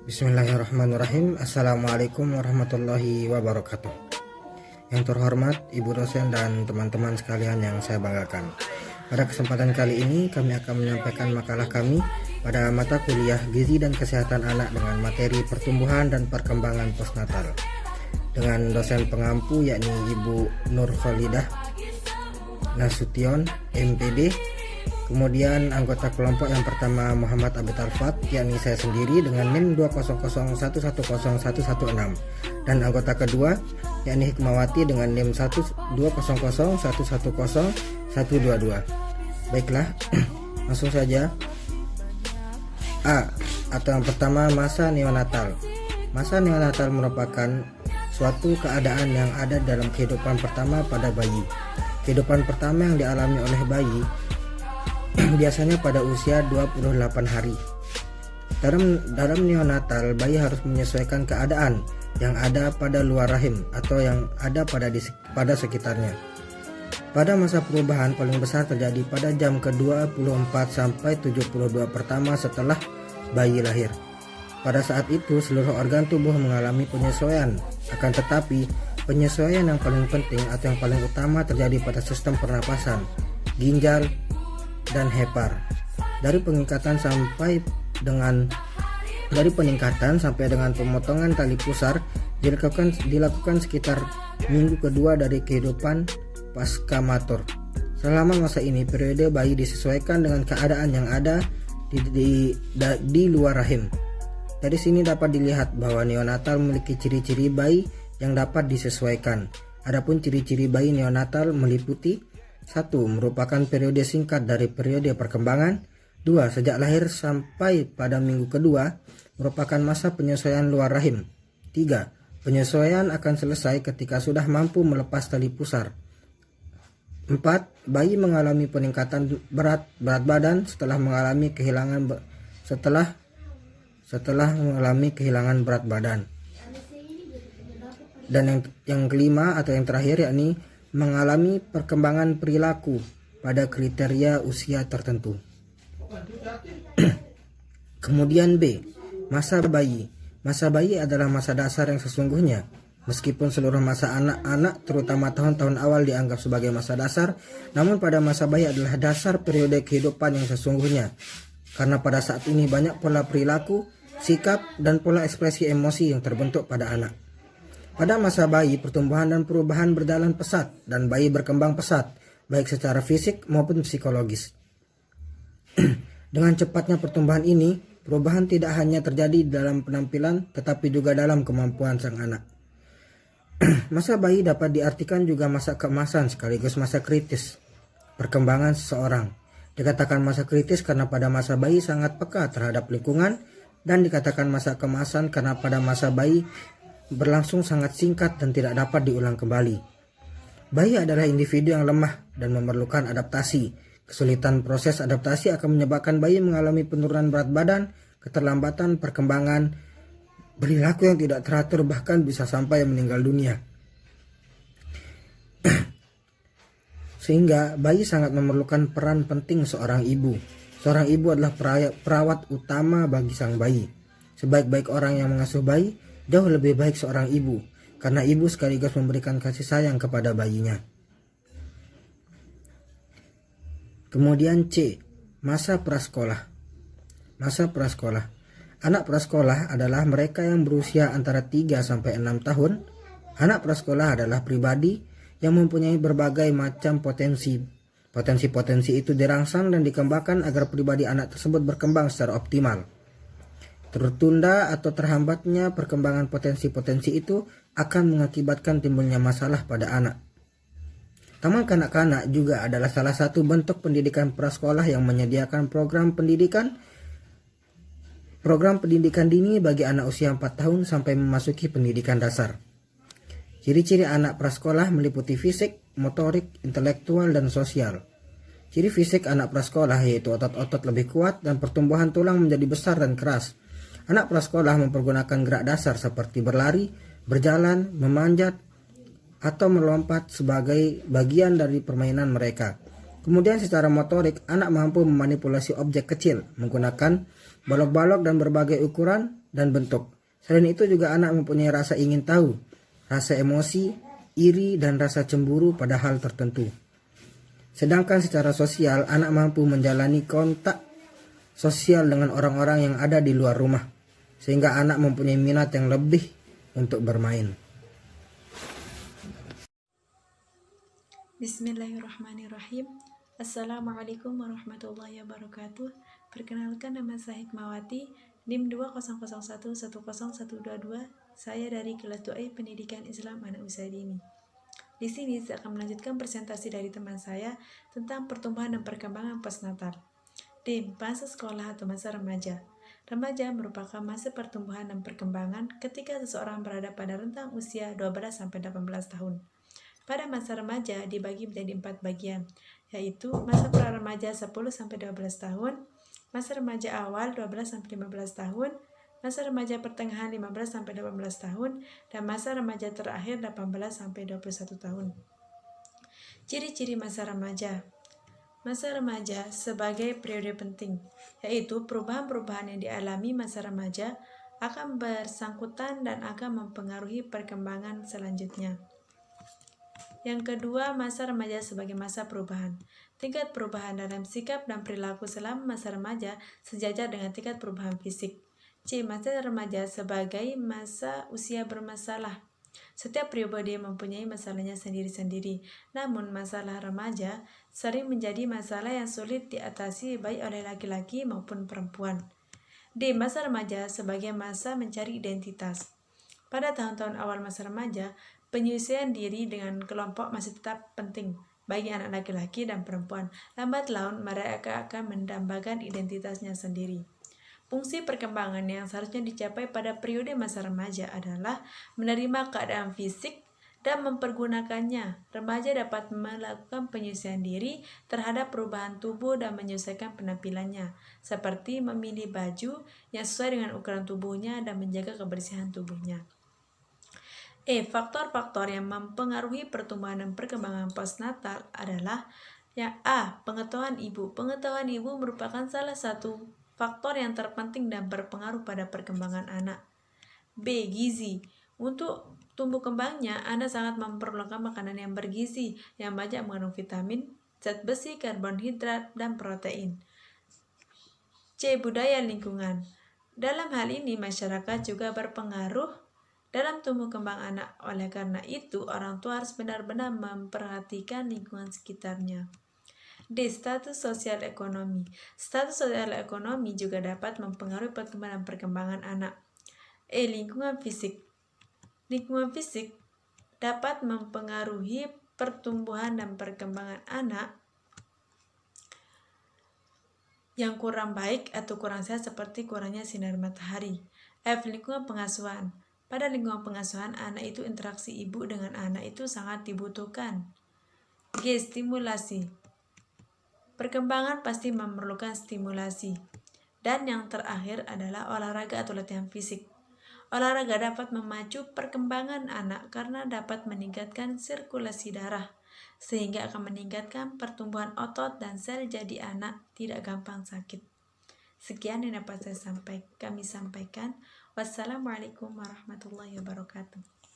Bismillahirrahmanirrahim. Assalamualaikum warahmatullahi wabarakatuh. Yang terhormat Ibu dosen dan teman-teman sekalian yang saya banggakan. Pada kesempatan kali ini kami akan menyampaikan makalah kami pada mata kuliah Gizi dan Kesehatan Anak dengan materi pertumbuhan dan perkembangan postnatal dengan dosen pengampu yakni Ibu Nur Khalidah Nasution MPD. Kemudian anggota kelompok yang pertama Muhammad Abid Alfat yakni saya sendiri dengan NIM 200110116, dan anggota kedua yakni Hikmawati dengan NIM 200110122. Baiklah, langsung saja. A. Atau yang pertama, masa neonatal. Masa neonatal merupakan suatu keadaan yang ada dalam kehidupan pertama pada bayi. Kehidupan pertama yang dialami oleh bayi biasanya pada usia 28 hari. Dalam neonatal, bayi harus menyesuaikan keadaan yang ada pada luar rahim atau yang ada pada sekitarnya. Pada masa perubahan paling besar terjadi pada jam ke-24 sampai 72 pertama setelah bayi lahir. Pada saat itu seluruh organ tubuh mengalami penyesuaian. Akan tetapi, penyesuaian yang paling penting atau yang paling utama terjadi pada sistem pernapasan, ginjal, dan hepar. Dari peningkatan sampai dengan pemotongan tali pusar dilakukan sekitar minggu kedua dari kehidupan pasca matur. Selama masa ini periode bayi disesuaikan dengan keadaan yang ada di luar rahim. Dari sini dapat dilihat bahwa neonatal memiliki ciri-ciri bayi yang dapat disesuaikan. Adapun ciri-ciri bayi neonatal meliputi: 1. Merupakan periode singkat dari periode perkembangan. 2. Sejak lahir sampai pada minggu kedua merupakan masa penyesuaian luar rahim. 3. Penyesuaian akan selesai ketika sudah mampu melepas tali pusar. 4. Bayi mengalami peningkatan berat badan setelah mengalami kehilangan berat badan. Dan yang kelima atau yang terakhir yakni mengalami perkembangan perilaku pada kriteria usia tertentu. Kemudian B. Masa bayi. Masa bayi adalah masa dasar yang sesungguhnya. Meskipun seluruh masa anak-anak terutama tahun-tahun awal dianggap sebagai masa dasar, namun pada masa bayi adalah dasar periode kehidupan yang sesungguhnya. Karena pada saat ini banyak pola perilaku, sikap, dan pola ekspresi emosi yang terbentuk pada anak. Pada masa bayi, pertumbuhan dan perubahan berjalan pesat dan bayi berkembang pesat, baik secara fisik maupun psikologis. Dengan cepatnya pertumbuhan ini, perubahan tidak hanya terjadi dalam penampilan, tetapi juga dalam kemampuan sang anak. Masa bayi dapat diartikan juga masa keemasan sekaligus masa kritis perkembangan seseorang. Dikatakan masa kritis karena pada masa bayi sangat peka terhadap lingkungan, dan dikatakan masa keemasan karena pada masa bayi berlangsung sangat singkat dan tidak dapat diulang kembali. Bayi adalah individu yang lemah dan memerlukan adaptasi. Kesulitan proses adaptasi akan menyebabkan bayi mengalami penurunan berat badan, keterlambatan perkembangan, perilaku yang tidak teratur, bahkan bisa sampai meninggal dunia. Sehingga bayi sangat memerlukan peran penting seorang ibu. Seorang ibu adalah perawat utama bagi sang bayi. Sebaik-baik orang yang mengasuh bayi, jauh lebih baik seorang ibu, karena ibu sekaligus memberikan kasih sayang kepada bayinya. Kemudian C. Masa prasekolah. Masa prasekolah. Anak prasekolah adalah mereka yang berusia antara 3 sampai 6 tahun. Anak prasekolah adalah pribadi yang mempunyai berbagai macam potensi. Potensi-potensi itu dirangsang dan dikembangkan agar pribadi anak tersebut berkembang secara optimal. Tertunda atau terhambatnya perkembangan potensi-potensi itu akan mengakibatkan timbulnya masalah pada anak. Taman kanak-kanak juga adalah salah satu bentuk pendidikan prasekolah yang menyediakan program pendidikan dini bagi anak usia 4 tahun sampai memasuki pendidikan dasar. Ciri-ciri anak prasekolah meliputi fisik, motorik, intelektual, dan sosial. Ciri fisik anak prasekolah yaitu otot-otot lebih kuat dan pertumbuhan tulang menjadi besar dan keras. Anak prasekolah mempergunakan gerak dasar seperti berlari, berjalan, memanjat, atau melompat sebagai bagian dari permainan mereka. Kemudian secara motorik, anak mampu memanipulasi objek kecil menggunakan balok-balok dan berbagai ukuran dan bentuk. Selain itu juga anak mempunyai rasa ingin tahu, rasa emosi, iri, dan rasa cemburu pada hal tertentu. Sedangkan secara sosial, anak mampu menjalani kontak sosial dengan orang-orang yang ada di luar rumah, sehingga anak mempunyai minat yang lebih untuk bermain. Bismillahirrahmanirrahim. Assalamualaikum warahmatullahi wabarakatuh. Perkenalkan, nama saya Hikmawati, NIM 200110122. Saya dari kelas 2E Pendidikan Islam Anak Usia Dini. Di sini saya akan melanjutkan presentasi dari teman saya tentang pertumbuhan dan perkembangan postnatal. D. Masa sekolah atau masa remaja. Remaja merupakan masa pertumbuhan dan perkembangan ketika seseorang berada pada rentang usia 12-18 tahun. Pada masa remaja dibagi menjadi 4 bagian, yaitu masa pra-remaja 10-12 tahun, masa remaja awal 12-15 tahun, masa remaja pertengahan 15-18 tahun, dan masa remaja terakhir 18-21 tahun. Ciri-ciri masa remaja. Masa remaja sebagai periode penting, yaitu perubahan-perubahan yang dialami masa remaja akan bersangkutan dan akan mempengaruhi perkembangan selanjutnya. Yang kedua, masa remaja sebagai masa perubahan. Tingkat perubahan dalam sikap dan perilaku selama masa remaja sejajar dengan tingkat perubahan fisik. C. Masa remaja sebagai masa usia bermasalah. Setiap pribadi mempunyai masalahnya sendiri-sendiri, namun masalah remaja sering menjadi masalah yang sulit diatasi baik oleh laki-laki maupun perempuan. D. Masa remaja sebagai masa mencari identitas. Pada tahun-tahun awal masa remaja, penyesuaian diri dengan kelompok masih tetap penting bagi anak laki-laki dan perempuan. Lambat laun mereka akan mendambakan identitasnya sendiri. Fungsi perkembangan yang seharusnya dicapai pada periode masa remaja adalah menerima keadaan fisik dan mempergunakannya. Remaja dapat melakukan penyesuaian diri terhadap perubahan tubuh dan menyesuaikan penampilannya, seperti memilih baju yang sesuai dengan ukuran tubuhnya dan menjaga kebersihan tubuhnya. Faktor-faktor yang mempengaruhi pertumbuhan dan perkembangan postnatal adalah yang A. Pengetahuan ibu. Pengetahuan ibu merupakan salah satu faktor yang terpenting dan berpengaruh pada perkembangan anak. B. Gizi. Untuk tumbuh kembangnya, anak sangat memerlukan makanan yang bergizi, yang banyak mengandung vitamin, zat besi, karbohidrat, dan protein. C. Budaya lingkungan. Dalam hal ini, masyarakat juga berpengaruh dalam tumbuh kembang anak. Oleh karena itu, orang tua harus benar-benar memperhatikan lingkungan sekitarnya. D. Status sosial ekonomi. Status sosial ekonomi juga dapat mempengaruhi pertumbuhan dan perkembangan anak. Lingkungan fisik. Lingkungan fisik dapat mempengaruhi pertumbuhan dan perkembangan anak yang kurang baik atau kurang sehat, seperti kurangnya sinar matahari. Lingkungan pengasuhan. Pada lingkungan pengasuhan, anak itu interaksi ibu dengan anak itu sangat dibutuhkan. G. Stimulasi. Perkembangan pasti memerlukan stimulasi. Dan yang terakhir adalah olahraga atau latihan fisik. Olahraga dapat memacu perkembangan anak karena dapat meningkatkan sirkulasi darah, sehingga akan meningkatkan pertumbuhan otot dan sel, jadi anak tidak gampang sakit. Sekian yang dapat kami sampaikan. Wassalamualaikum warahmatullahi wabarakatuh.